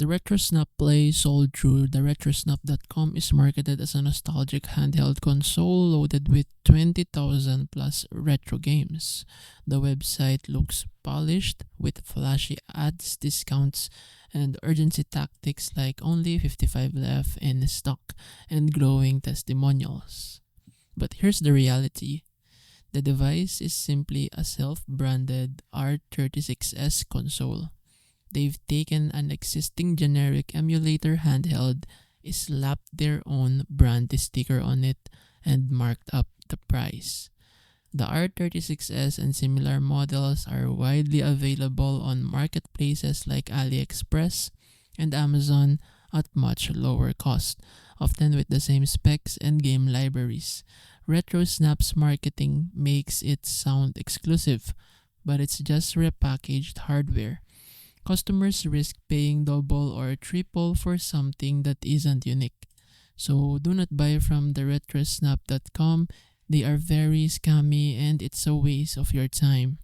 The RetroSnap Play, sold through the RetroSnap.com, is marketed as a nostalgic handheld console loaded with 20,000 plus retro games. The website looks polished with flashy ads, discounts, and urgency tactics like only 55 left in stock and glowing testimonials. But here's the reality. The device is simply a self-branded R36S console. They've taken an existing generic emulator handheld, slapped their own brand sticker on it, and marked up the price. The R36S and similar models are widely available on marketplaces like AliExpress and Amazon at much lower cost, often with the same specs and game libraries. RetroSnap's marketing makes it sound exclusive, but it's just repackaged hardware. Customers risk paying double or triple for something that isn't unique. So do not buy from the retrosnap.com. They are very scammy and it's a waste of your time.